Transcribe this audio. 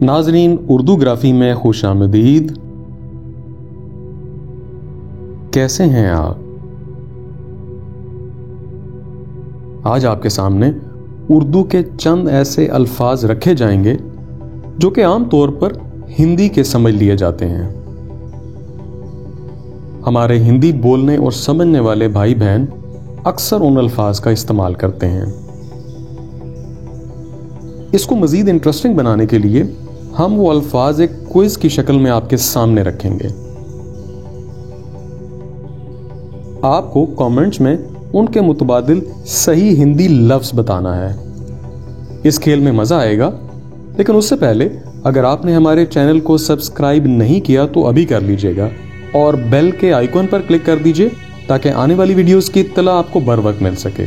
नाजरीन, उर्दू ग्राफी में खुशामदीद। कैसे हैं आप? आज आपके सामने उर्दू के चंद ऐसे अल्फाज रखे जाएंगे जो कि आम तौर पर हिंदी के समझ लिए जाते हैं। हमारे हिंदी बोलने और समझने वाले भाई बहन अक्सर उन अल्फाज का इस्तेमाल करते हैं। इसको मजीद इंटरेस्टिंग बनाने के लिए हम वो अल्फाज एक क्विज की शक्ल में आपके सामने रखेंगे। आपको कमेंट्स में उनके मुतबादिल सही हिंदी लफ्ज बताना है। इस खेल में मजा आएगा, लेकिन उससे पहले अगर आपने हमारे चैनल को सब्सक्राइब नहीं किया तो अभी कर लीजिएगा और बेल के आइकॉन पर क्लिक कर दीजिए ताकि आने वाली वीडियोस की इत्तला आपको बर वक्त मिल सके।